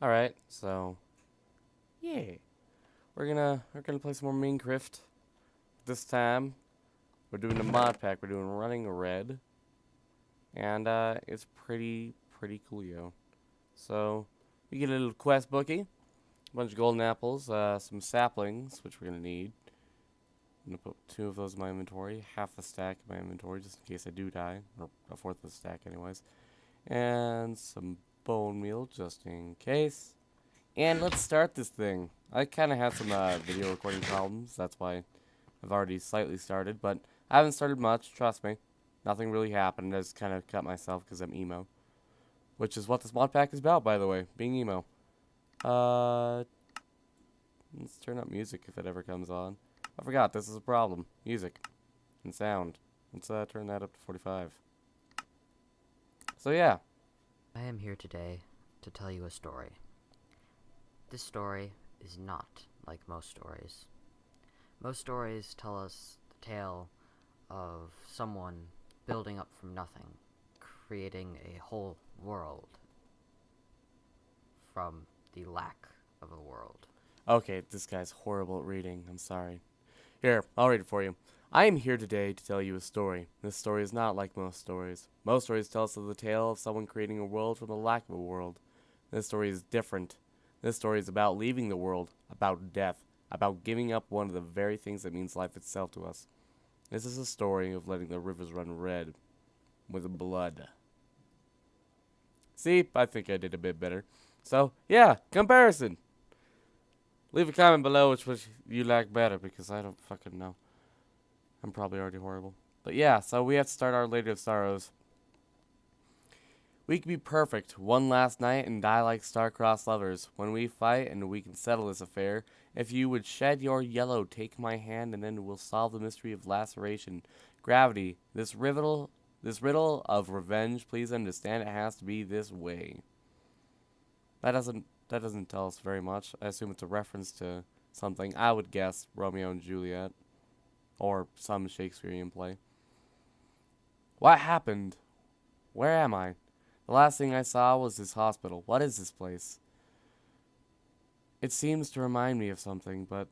Alright, so yeah. We're gonna play some more Minecraft. This time we're doing the mod pack, we're doing running red. And it's pretty coolio. So we get a little quest bookie, a bunch of golden apples, some saplings, which we're gonna need. I'm gonna put 2 of those in my inventory, half a stack in my inventory just in case I do die, or a fourth of the stack anyways. And some bone meal just in case. And let's start this thing. I kind of had some video recording problems, that's why I've already slightly started, but I haven't started much, trust me. Nothing really happened, I just kind of cut myself because I'm emo. Which is what this mod pack is about, by the way, being emo. Let's turn up music if it ever comes on. I forgot, this is a problem. Music and sound. Let's turn that up to 45. So yeah. I am here today to tell you a story. This story is not like most stories. Most stories tell us the tale of someone building up from nothing, creating a whole world from the lack of a world. Okay, this guy's horrible at reading, I'm sorry. Here, I'll read it for you. I am here today to tell you a story. This story is not like most stories. Most stories tell us of the tale of someone creating a world from the lack of a world. This story is different. This story is about leaving the world, about death, about giving up one of the very things that means life itself to us. This is a story of letting the rivers run red with blood. See, I think I did a bit better. So, yeah, comparison. Leave a comment below which you like better, because I don't fucking know. I'm probably already horrible. But yeah, so we have to start our Lady of Sorrows. We can be perfect one last night and die like star-crossed lovers. When we fight and we can settle this affair, if you would shed your yellow, take my hand, and then we'll solve the mystery of laceration. Gravity, this riddle of revenge, please understand it has to be this way. That doesn't tell us very much. I assume it's a reference to something. I would guess Romeo and Juliet. Or some Shakespearean play. What happened? Where am I? The last thing I saw was this hospital. What is this place? It seems to remind me of something, but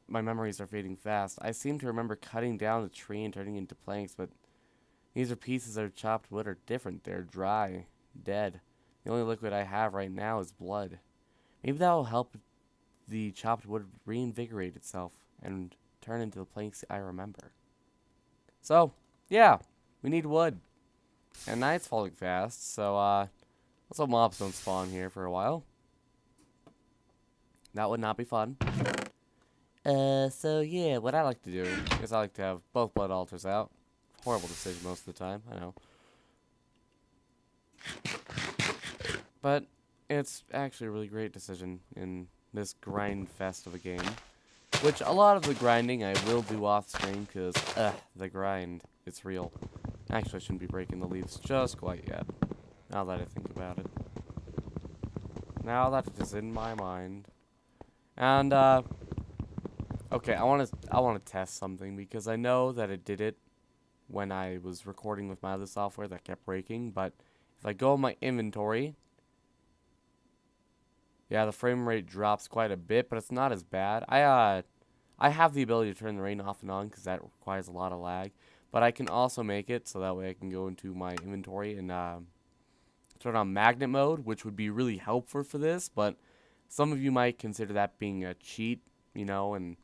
my memories are fading fast. I seem to remember cutting down the tree and turning into planks, but these are pieces of chopped wood are different. They're dry, dead. The only liquid I have right now is blood. Maybe that will help the chopped wood reinvigorate itself and turn into the planks I remember. So, yeah, we need wood. And night's falling fast, so let's hope mobs don't spawn here for a while. That would not be fun. So yeah, what I like to do is I like to have both blood altars out. Horrible decision most of the time, I know. But it's actually a really great decision in this grind fest of a game. Which, a lot of the grinding I will do off screen, because, the grind, it's real. Actually, I shouldn't be breaking the leaves just quite yet, now that I think about it. Now that it is in my mind. And, okay, I wanna test something, because I know that it did it when I was recording with my other software that kept breaking, but if I go in my inventory, yeah, the frame rate drops quite a bit, but it's not as bad. I have the ability to turn the rain off and on because that requires a lot of lag. But I can also make it so that way I can go into my inventory and turn on magnet mode, which would be really helpful for this. But some of you might consider that being a cheat, you know, and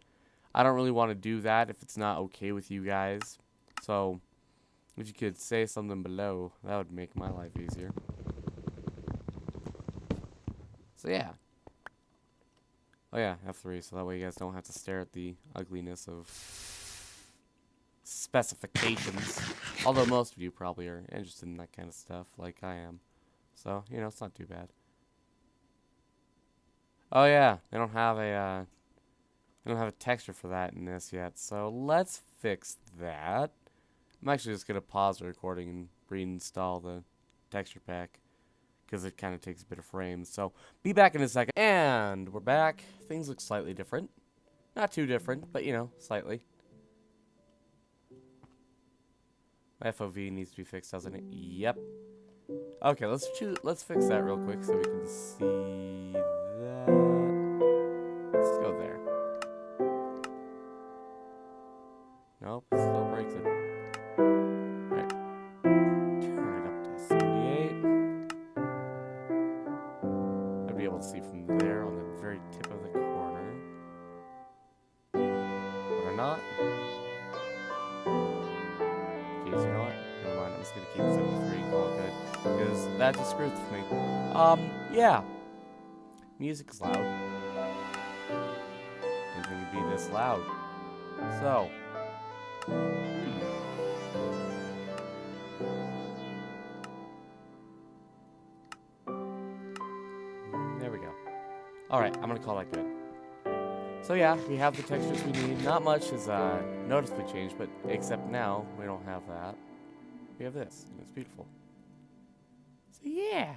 I don't really want to do that if it's not okay with you guys. So if you could say something below, that would make my life easier. So yeah. Oh yeah, F3, so that way you guys don't have to stare at the ugliness of specifications. Although most of you probably are interested in that kind of stuff, like I am. So, you know, it's not too bad. Oh yeah, they don't have a texture for that in this yet, so let's fix that. I'm actually just gonna pause the recording and reinstall the texture pack, because it kind of takes a bit of frames. So, be back in a second. And we're back. Things look slightly different. Not too different, but, you know, slightly. My FOV needs to be fixed, doesn't it? Yep. Okay, let's fix that real quick so we can see that. Let's go there. Nope, it still breaks it. Right. Turn it up to 78. I'd be able to see from there on the very tip of the corner. But I'm not. Jeez, you know what? Never mind, I'm just gonna keep it 73 and call it good. Because that just screws with me. Yeah. Music is loud. Didn't think it'd be this loud. So. There we go. Alright, I'm gonna call that good. So yeah, we have the textures we need. Not much has noticeably changed, but except now we don't have that. We have this, and it's beautiful. So yeah.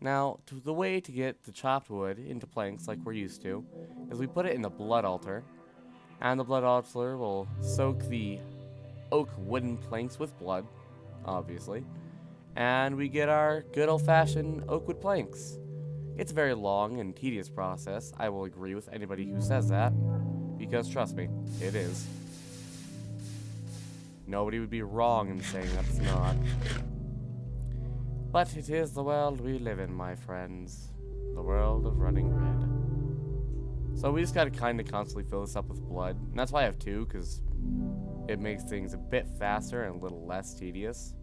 Now, the way to get the chopped wood into planks like we're used to is we put it in the blood altar, and the blood altar will soak the oak wooden planks with blood, obviously, and we get our good old-fashioned oak wood planks. It's a very long and tedious process. I will agree with anybody who says that, because trust me, it is. Nobody would be wrong in saying that it's not. But it is the world we live in, my friends. The world of running red. So we just gotta kinda constantly fill this up with blood. And that's why I have two, because it makes things a bit faster and a little less tedious.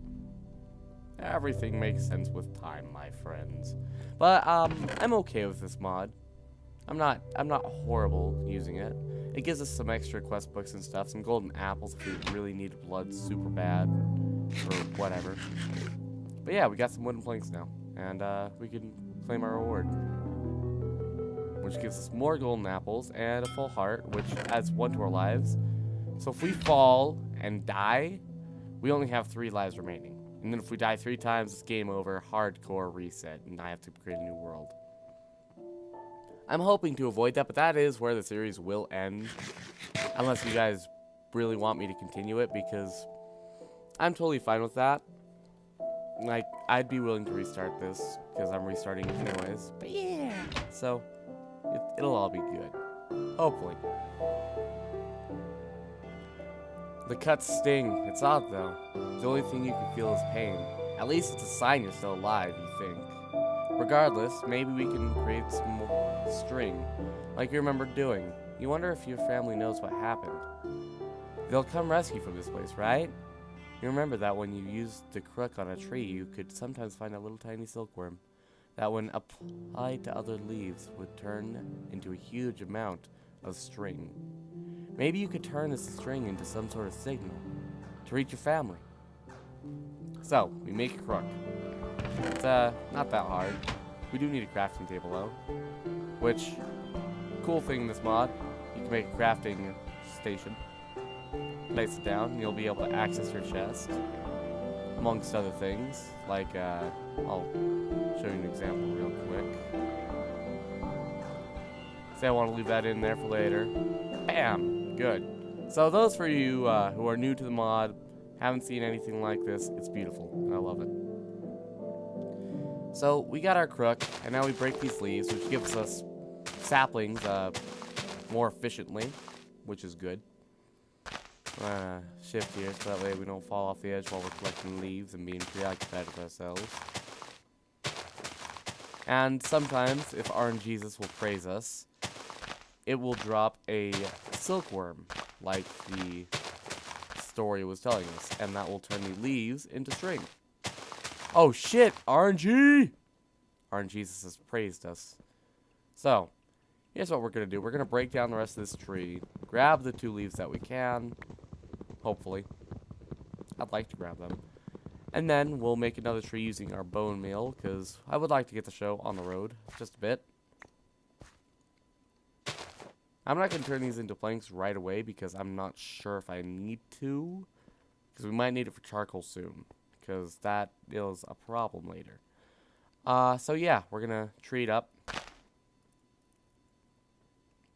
Everything makes sense with time, my friends. But I'm okay with this mod. I'm not horrible using it. It gives us some extra quest books and stuff, some golden apples if we really need blood super bad, or whatever. But yeah, we got some wooden planks now, and we can claim our reward, which gives us more golden apples and a full heart, which adds 1 to our lives. So if we fall and die, we only have 3 lives remaining. And then if we die 3 times, it's game over, hardcore reset, and I have to create a new world. I'm hoping to avoid that, but that is where the series will end. Unless you guys really want me to continue it, because I'm totally fine with that. Like, I'd be willing to restart this, because I'm restarting it anyways. But yeah, so it'll all be good. Hopefully. The cuts sting. It's odd, though. The only thing you can feel is pain. At least it's a sign you're still alive, you think. Regardless, maybe we can create some more string, like you remember doing. You wonder if your family knows what happened. They'll come rescue from this place, right? You remember that when you used the crook on a tree, you could sometimes find a little tiny silkworm that when applied to other leaves would turn into a huge amount of string. Maybe you could turn this string into some sort of signal to reach your family. So, we make a crook. It's not that hard. We do need a crafting table though. Which, cool thing in this mod, you can make a crafting station. Place it down and you'll be able to access your chest. Amongst other things, like, I'll show you an example real quick. Say I want to leave that in there for later. Bam! Good. So those for you who are new to the mod, haven't seen anything like this, it's beautiful, and I love it. So we got our crook, and now we break these leaves, which gives us saplings more efficiently, which is good. Shift here so that way we don't fall off the edge while we're collecting leaves and being preoccupied with ourselves. And sometimes, if RNGesus will praise us, it will drop a silkworm, like the story was telling us, and that will turn the leaves into string. Oh shit, RNG! RNGesus has praised us. So, here's what we're going to do. We're going to break down the rest of this tree, grab the 2 leaves that we can, hopefully. I'd like to grab them. And then we'll make another tree using our bone meal, because I would like to get the show on the road just a bit. I'm not going to turn these into planks right away, because I'm not sure if I need to, because we might need it for charcoal soon, because that is a problem later. So yeah, we're going to tree it up.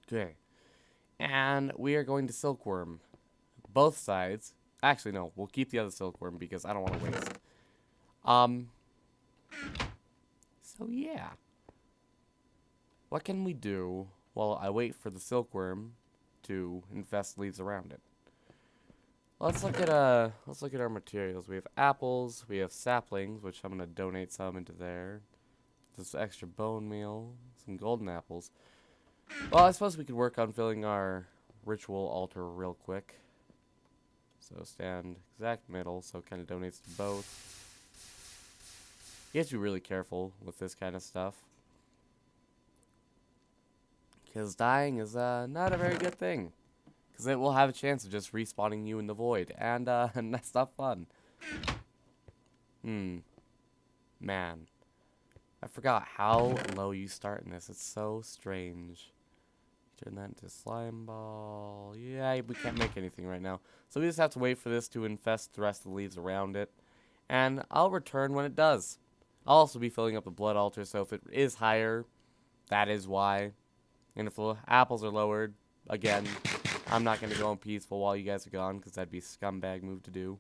Okay. And we are going to silkworm both sides. Actually, no, we'll keep the other silkworm because I don't want to waste. So yeah. What can we do while I wait for the silkworm to infest leaves around it? Let's look at our materials. We have apples, we have saplings, which I'm gonna donate some into there. This extra bone meal, some golden apples. Well, I suppose we could work on filling our ritual altar real quick. So stand exact middle, so it kind of donates to both. You have to be really careful with this kind of stuff, because dying is not a very good thing. Because it will have a chance of just respawning you in the void, and that's not fun. Man. I forgot how low you start in this. It's so strange. Turn that into slime ball. Yeah, we can't make anything right now. So we just have to wait for this to infest the rest of the leaves around it. And I'll return when it does. I'll also be filling up the blood altar, so if it is higher, that is why. And if the apples are lowered, again, I'm not going to go on peaceful while you guys are gone, because that'd be a scumbag move to do.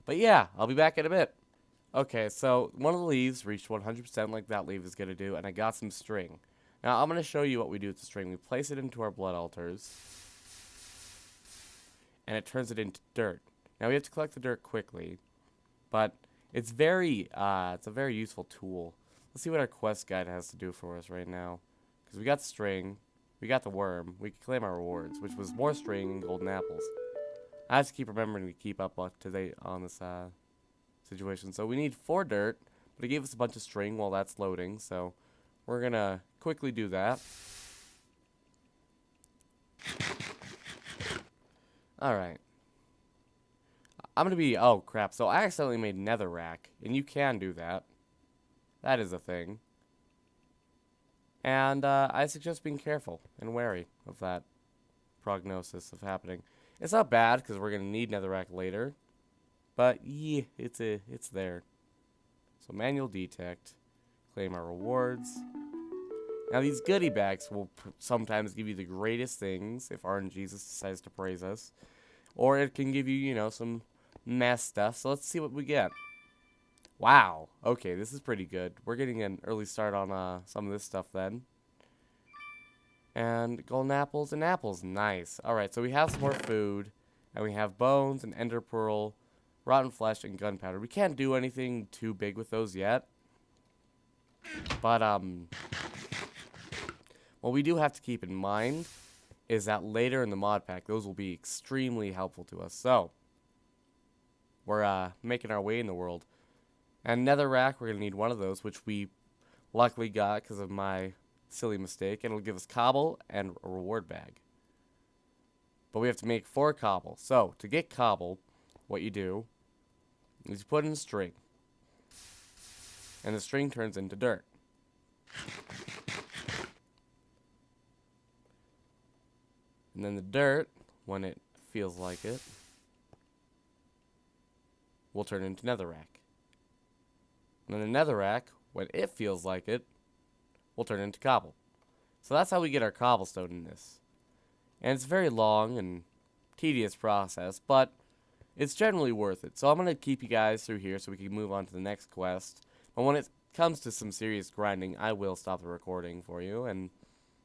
But yeah, I'll be back in a bit. Okay, so one of the leaves reached 100% like that leaf is going to do, and I got some string. Now, I'm going to show you what we do with the string. We place it into our blood altars, and it turns it into dirt. Now, we have to collect the dirt quickly, but it's a very useful tool. Let's see what our quest guide has to do for us right now. Because we got the string, we got the worm, we can claim our rewards, which was more string and golden apples. I have to keep remembering to keep up to date on this situation. So we need 4 dirt, but it gave us a bunch of string while that's loading, so we're gonna quickly do that. Alright. I'm gonna be, oh crap, so I accidentally made netherrack, and you can do that. That is a thing. And I suggest being careful and wary of that prognosis of happening. It's not bad, because we're gonna need netherrack later. But yeah, it's there. So manual detect, claim our rewards. Now these goodie bags will sometimes give you the greatest things if RNGesus decides to praise us, or it can give you, you know, some mess stuff. So let's see what we get. Wow. Okay, this is pretty good. We're getting an early start on some of this stuff then. And golden apples and apples, nice. All right, so we have some more food, and we have bones and ender pearl, rotten flesh, and gunpowder. We can't do anything too big with those yet. But, what we do have to keep in mind is that later in the mod pack, those will be extremely helpful to us. So, we're, making our way in the world. And netherrack, we're going to need one of those, which we luckily got because of my silly mistake. And it'll give us cobble and a reward bag. But we have to make 4 cobble. So, to get cobble, what you do is you put in a string, and the string turns into dirt. And then the dirt, when it feels like it, will turn into netherrack. And then the netherrack, when it feels like it, will turn into cobble. So that's how we get our cobblestone in this. And it's a very long and tedious process, but it's generally worth it. So I'm going to keep you guys through here so we can move on to the next quest. But when it comes to some serious grinding, I will stop the recording for you and,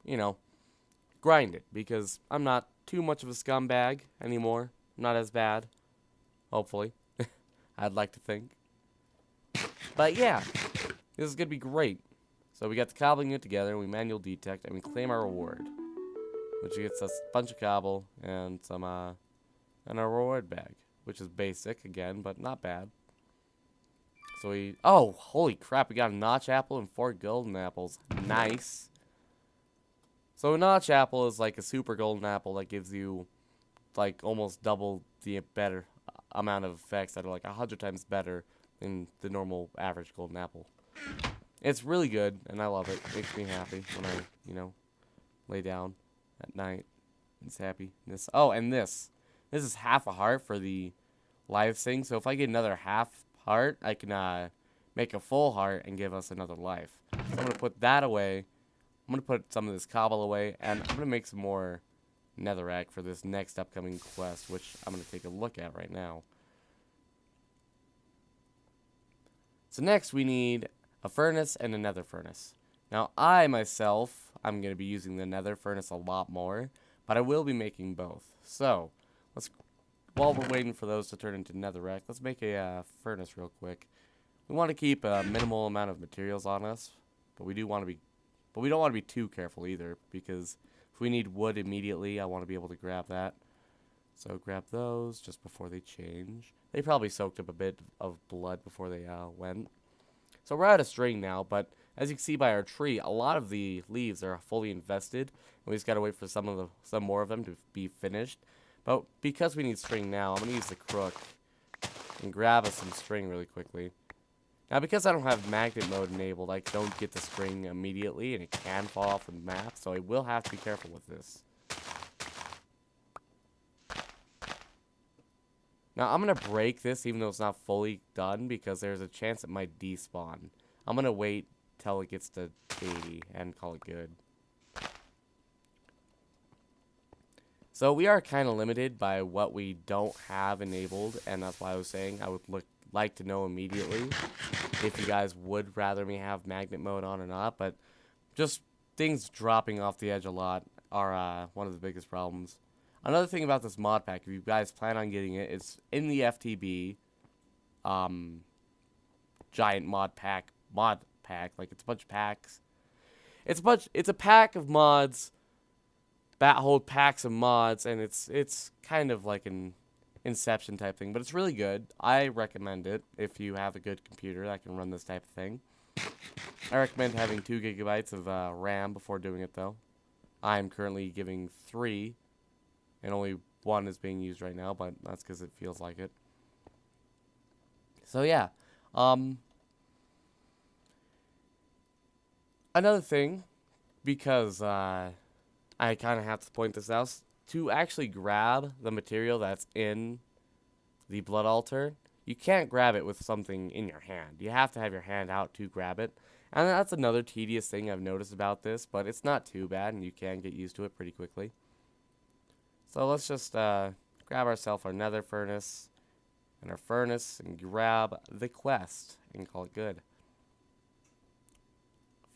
you know, grind it. Because I'm not too much of a scumbag anymore. I'm not as bad. Hopefully. I'd like to think. But yeah, this is going to be great. So we got the cobbling it together, we manual detect, and we claim our reward. Which gets us a bunch of cobble and some, and a reward bag. Which is basic, again, but not bad. So we... Oh, holy crap, we got a notch apple and 4 golden apples. Nice. So a notch apple is like a super golden apple that gives you, like, almost double the better amount of effects that are, like, 100 times better than the normal average golden apple. It's really good, and I love it. It makes me happy when I, you know, lay down at night. It's happiness. Oh, and this. This is half a heart for the life thing. So if I get another half heart, I can make a full heart and give us another life. So I'm going to put that away. I'm going to put some of this cobble away. And I'm going to make some more netherrack for this next upcoming quest, which I'm going to take a look at right now. So next we need a furnace, and a nether furnace. Now, I myself, I'm going to be using the nether furnace a lot more, but I will be making both. So, while we're waiting for those to turn into netherrack, let's make a furnace real quick. We want to keep a minimal amount of materials on us, but we don't want to be too careful either, because if we need wood immediately, I want to be able to grab that. So grab those just before they change. They probably soaked up a bit of blood before they went. So we're out of string now, but as you can see by our tree, a lot of the leaves are fully invested, and we just gotta wait for some more of them to be finished. But because we need string now, I'm gonna use the crook and grab us some string really quickly. Now, because I don't have magnet mode enabled, I don't get the string immediately, and it can fall off the map, so I will have to be careful with this. Now, I'm going to break this, even though it's not fully done, because there's a chance it might despawn. I'm going to wait till it gets to 80 and call it good. So, we are kind of limited by what we don't have enabled, and that's why I was saying I would like to know immediately if you guys would rather me have magnet mode on or not, but just things dropping off the edge a lot are one of the biggest problems. Another thing about this mod pack, if you guys plan on getting it, it's in the FTB giant mod pack, like it's a bunch of packs. It's a pack of mods that hold packs of mods, and it's kind of like an Inception type thing, but it's really good. I recommend it if you have a good computer that can run this type of thing. I recommend having 2 gigabytes of RAM before doing it, though. I am currently giving 3, and only 1 is being used right now, but that's because it feels like it. So yeah, another thing, because I kind of have to point this out, to actually grab the material that's in the blood altar, you can't grab it with something in your hand. You have to have your hand out to grab it. And that's another tedious thing I've noticed about this, but it's not too bad, and you can get used to it pretty quickly. So let's just grab ourselves our nether furnace and our furnace and grab the quest and call it good.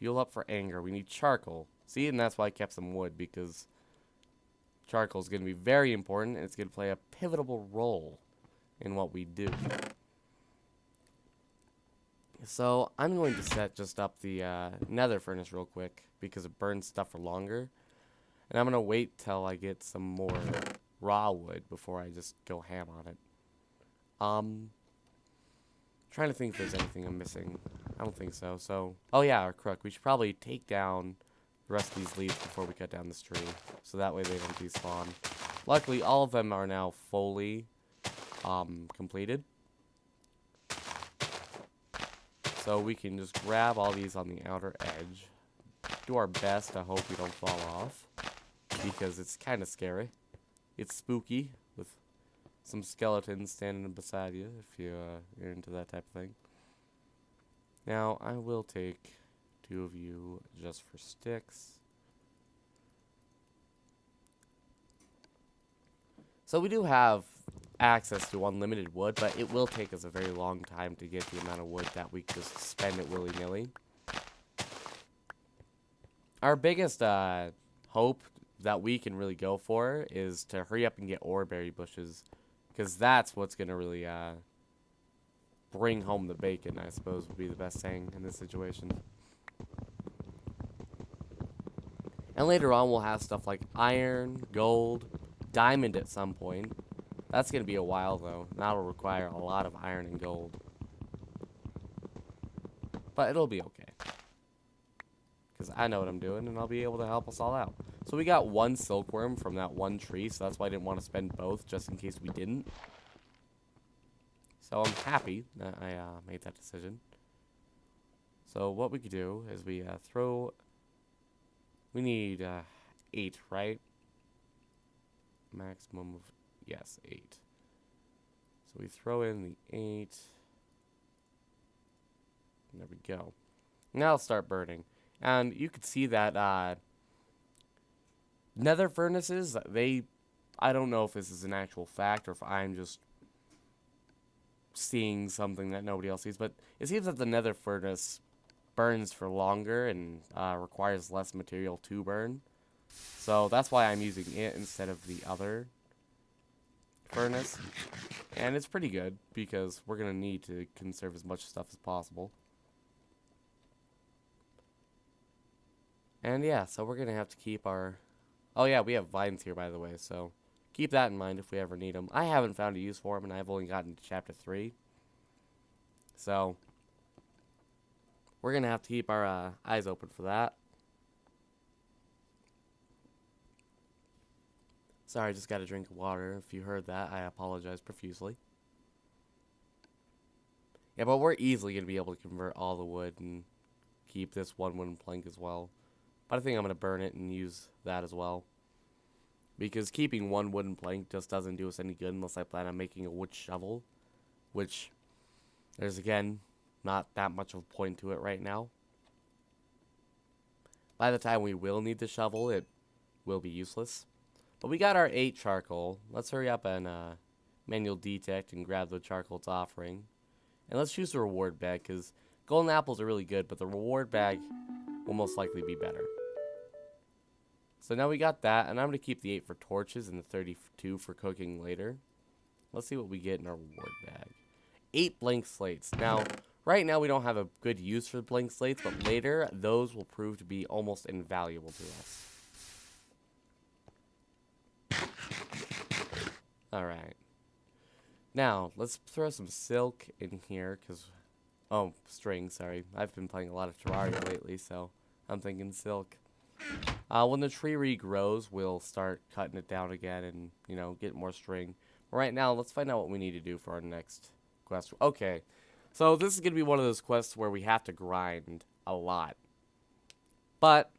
Fuel up for anger. We need charcoal. See, and that's why I kept some wood, because charcoal is going to be very important, and it's going to play a pivotal role in what we do. So I'm going to set just up the nether furnace real quick, because it burns stuff for longer. And I'm going to wait till I get some more raw wood before I just go ham on it. Trying to think if there's anything I'm missing. I don't think so. Oh yeah, our crook. We should probably take down the rest of these leaves before we cut down this tree, so that way they don't despawn. Luckily, all of them are now fully completed. So we can just grab all these on the outer edge. Do our best to hope we don't fall off, because it's kind of scary. It's spooky with some skeletons standing beside you if you're into that type of thing. Now, I will take 2 of you just for sticks. So we do have access to unlimited wood, but it will take us a very long time to get the amount of wood that we just spend it willy-nilly. Our biggest hope that we can really go for is to hurry up and get oreberry bushes, because that's what's going to really bring home the bacon, I suppose would be the best saying in this situation. And later on, we'll have stuff like iron, gold, diamond at some point. That's going to be a while, though. That'll require a lot of iron and gold. But it'll be okay, because I know what I'm doing, and I'll be able to help us all out. So we got 1 silkworm from that 1 tree, so that's why I didn't want to spend both, just in case we didn't. So I'm happy that I made that decision. So what we could do is we we need 8, right? Maximum of, yes, 8. So we throw in the 8. There we go. Now it'll start burning. And you could see that nether furnaces, I don't know if this is an actual fact or if I'm just seeing something that nobody else sees, but it seems that the nether furnace burns for longer and requires less material to burn. So that's why I'm using it instead of the other furnace. And it's pretty good because we're going to need to conserve as much stuff as possible. And yeah, so we're going to have to keep our... Oh yeah, we have vines here, by the way, so keep that in mind if we ever need them. I haven't found a use for them, and I've only gotten to chapter 3. So we're going to have to keep our eyes open for that. Sorry, I just got a drink of water. If you heard that, I apologize profusely. Yeah, but we're easily going to be able to convert all the wood and keep this one wooden plank as well. But I think I'm going to burn it and use that as well. Because keeping one wooden plank just doesn't do us any good unless I plan on making a wood shovel. Which, there's again, not that much of a point to it right now. By the time we will need the shovel, it will be useless. But we got our 8 charcoal. Let's hurry up and manual detect and grab the charcoal it's offering. And let's choose the reward bag, because golden apples are really good, but the reward bag will most likely be better. So now we got that, and I'm going to keep the 8 for torches and the 32 for cooking later. Let's see what we get in our reward bag. 8 blank slates. Now, right now we don't have a good use for the blank slates, but later those will prove to be almost invaluable to us. Alright. Now, let's throw some silk in here, because... Oh, string, sorry. I've been playing a lot of Terraria lately, so I'm thinking silk. When the tree regrows, we'll start cutting it down again and, you know, get more string. Right now, let's find out what we need to do for our next quest. Okay, so this is going to be one of those quests where we have to grind a lot. But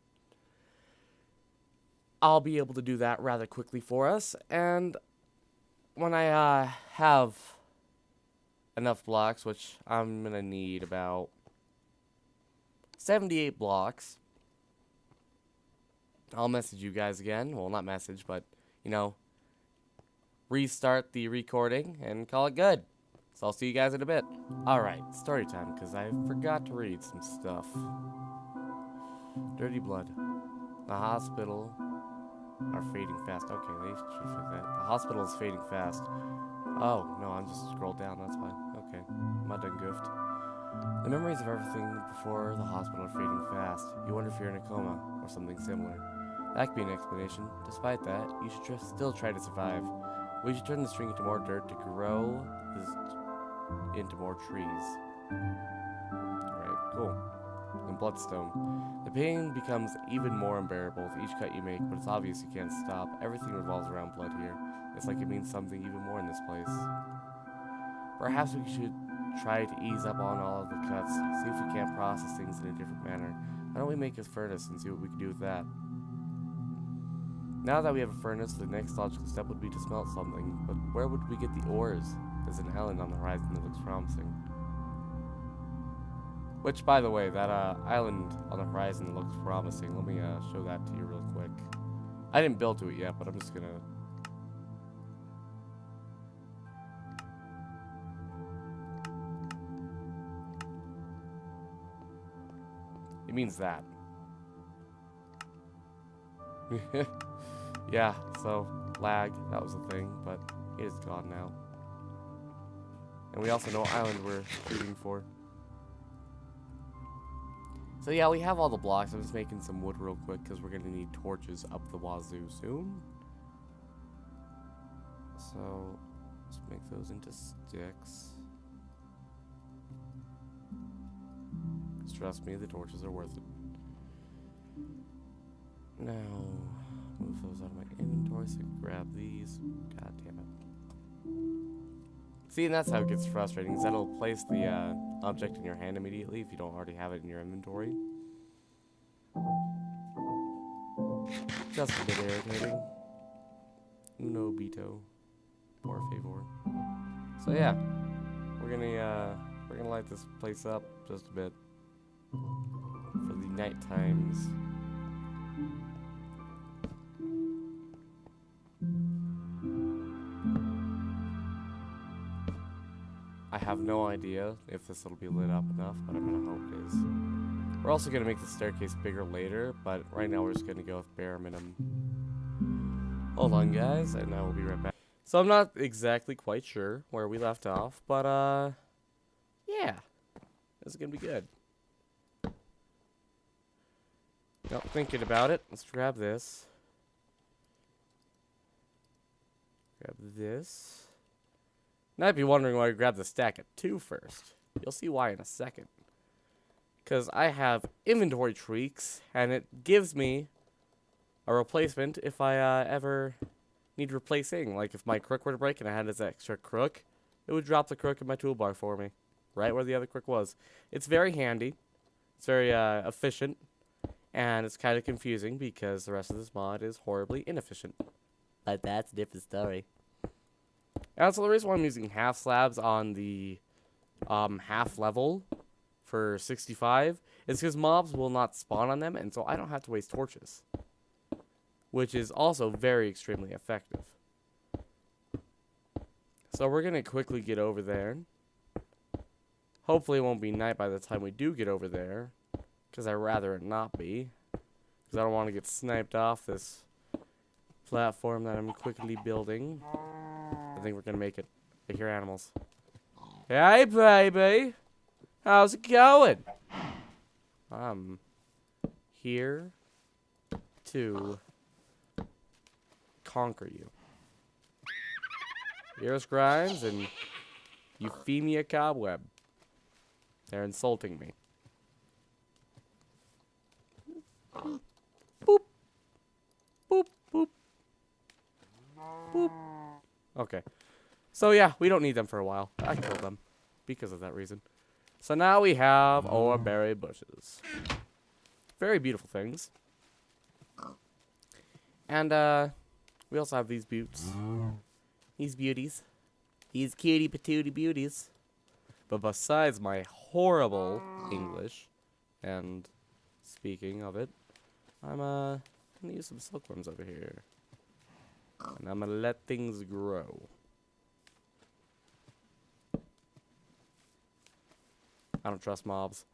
I'll be able to do that rather quickly for us, and when I have enough blocks, which I'm going to need about 78 blocks, I'll message you guys again. Well, not message, but, you know, restart the recording and call it good. So I'll see you guys in a bit. Alright, story time, because I forgot to read some stuff. Dirty blood. The hospital are fading fast. Okay, they should fix that. The hospital is fading fast. Oh, no, I'm just scrolled down, that's fine. Okay, I'm not done goofed. The memories of everything before the hospital are fading fast. You wonder if you're in a coma, or something similar. That could be an explanation. Despite that, you should still try to survive. We should turn the string into more dirt to grow this into more trees. Alright, cool. And bloodstone. The pain becomes even more unbearable with each cut you make, but it's obvious you can't stop. Everything revolves around blood here. It's like it means something even more in this place. Perhaps we should try to ease up on all of the cuts, see if we can't process things in a different manner. Why don't we make a furnace and see what we can do with that? Now that we have a furnace, the next logical step would be to smelt something, but where would we get the ores? There's an island on the horizon that looks promising. Which, by the way, that island on the horizon that looks promising, let me show that to you real quick. I didn't build to it yet, but I'm just gonna... It means that. Yeah, so, lag, that was a thing, but it is gone now. And we also know what island we're shooting for. So yeah, we have all the blocks. I'm just making some wood real quick, because we're going to need torches up the wazoo soon. So, let's make those into sticks. Trust me, the torches are worth it. Now, move those out of my inventory so I can grab these. God damn it. See, and that's how it gets frustrating, is that it'll place the object in your hand immediately if you don't already have it in your inventory. Just a bit irritating. Uno bito. Por favor. So yeah, we're gonna light this place up just a bit for the night times. I have no idea if this will be lit up enough, but I'm gonna hope it is. We're also going to make the staircase bigger later, but right now we're just going to go with bare minimum. Hold on, guys, and I will be right back. So I'm not exactly quite sure where we left off, but, yeah. This is going to be good. Now, thinking about it, let's grab this. Grab this. Now, I'd be wondering why I grabbed the stack at 2 first. You'll see why in a second. Because I have inventory tweaks, and it gives me a replacement if I ever need replacing. Like if my crook were to break and I had this extra crook, it would drop the crook in my toolbar for me, right where the other crook was. It's very handy. It's very efficient, and it's kind of confusing because the rest of this mod is horribly inefficient. But that's a different story. And so the reason why I'm using half slabs on the half level for 65 is because mobs will not spawn on them, and so I don't have to waste torches, which is also very extremely effective. So we're gonna quickly get over there. Hopefully it won't be night by the time we do get over there, because I'd rather it not be, because I don't want to get sniped off this platform that I'm quickly building. I think we're gonna make it. I hear animals. Hey baby, how's it going? I'm here to conquer you. Here's Grimes, and you feed me a cobweb. They're insulting me. Boop. Boop, boop. Boop. Okay. So yeah, we don't need them for a while. I killed them because of that reason. So now we have our berry bushes. Very beautiful things. And we also have these buttes. These beauties. These cutie patootie beauties. But besides my horrible English, and speaking of it, I'm gonna use some silkworms over here. And I'm gonna let things grow. I don't trust mobs.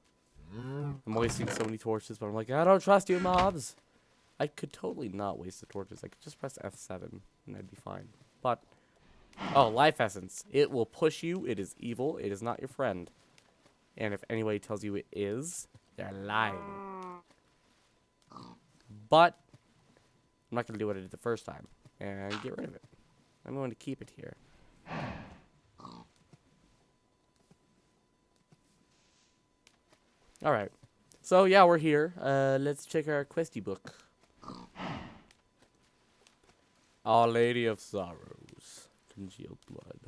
I'm wasting so many torches, but I'm like, I don't trust you, mobs. I could totally not waste the torches. I could just press F7 and I'd be fine. But, oh, life essence. It will push you. It is evil. It is not your friend. And if anybody tells you it is, they're lying. But, I'm not going to do what I did the first time and get rid of it. I'm going to keep it here. Alright. So, yeah, we're here. Let's check our questy book. Our Lady of Sorrows. Congealed blood.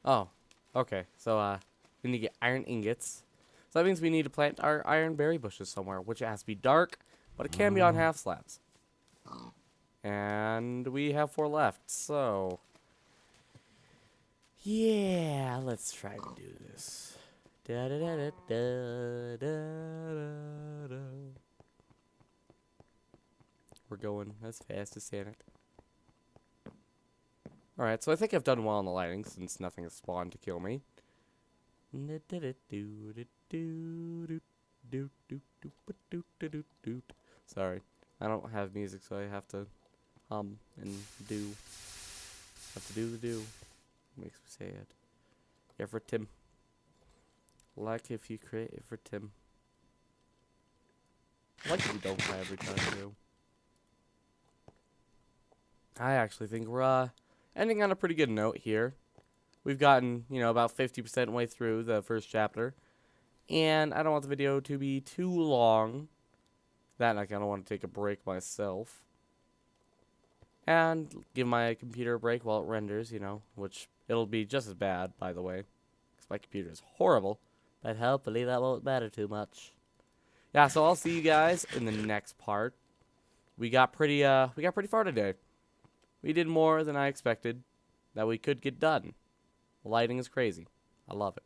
Oh. Okay. So, we need to get iron ingots. So that means we need to plant our iron berry bushes somewhere, which has to be dark, but it can be on half slabs. And we have 4 left, so... yeah, let's try to do this. Da da da da da da da da. We're going as fast as Santa. Alright, so I think I've done well on the lighting since nothing has spawned to kill me. Sorry, I don't have music, so I have to hum and do. Have to do the do. Makes me say it. Yeah, for Tim. Like if you create it for Tim. Like if you don't cry every time too. I actually think we're ending on a pretty good note here. We've gotten, you know, about 50% way through the first chapter. And I don't want the video to be too long. That and I kind of want to take a break myself. And give my computer a break while it renders, you know. Which, it'll be just as bad, by the way. Because my computer is horrible. But hopefully that won't matter too much. Yeah, so I'll see you guys in the next part. We got pretty far today. We did more than I expected that we could get done. The lighting is crazy. I love it.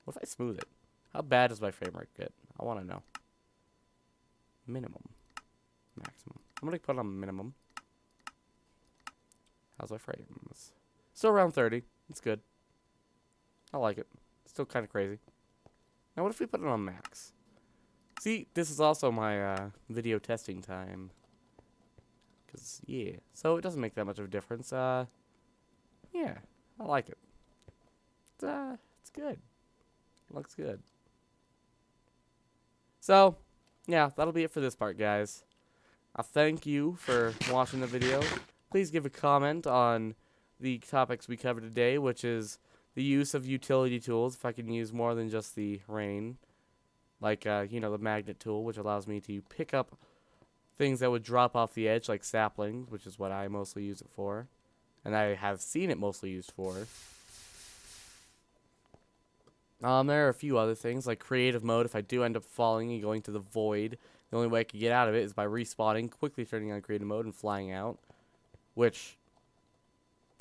What if I smooth it? How bad does my frame rate get? I want to know. Minimum. Maximum. I'm going to put on minimum. How's my frames? Still around 30. It's good. I like it. Still kind of crazy. Now, what if we put it on max? See, this is also my video testing time. Because, yeah. So, it doesn't make that much of a difference. Yeah, I like it. It's good. Looks good. So, yeah, that'll be it for this part, guys. I thank you for watching the video. Please give a comment on the topics we covered today, which is the use of utility tools, if I can use more than just the rain. Like, you know, the magnet tool, which allows me to pick up things that would drop off the edge, like saplings, which is what I mostly use it for. And I have seen it mostly used for. There are a few other things, like creative mode. If I do end up falling and going to the void, the only way I can get out of it is by respawning, quickly turning on creative mode, and flying out. Which,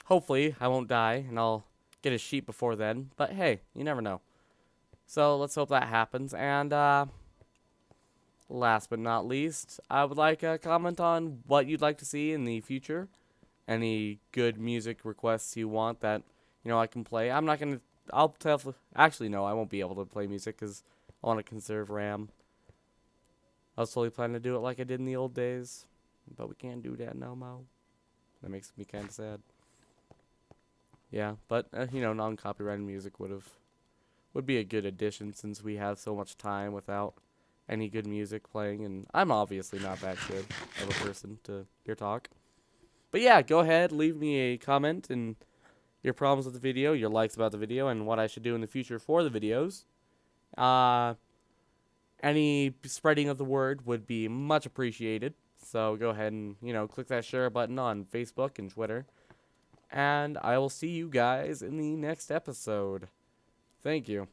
hopefully, I won't die, and I'll get a sheep before then. But hey, you never know. So, let's hope that happens. And, last but not least, I would like a comment on what you'd like to see in the future. Any good music requests you want that, you know, I can play. I'm not going to... Actually, no, I won't be able to play music because I want to conserve RAM. I was totally planning to do it like I did in the old days, but we can't do that no more. That makes me kind of sad. Yeah, but you know, non-copyrighted music would be a good addition since we have so much time without any good music playing, and I'm obviously not that good of a person to hear talk. But yeah, go ahead, leave me a comment and your problems with the video, your likes about the video, and what I should do in the future for the videos. Any spreading of the word would be much appreciated. So go ahead and, you know, click that share button on Facebook and Twitter. And I will see you guys in the next episode. Thank you.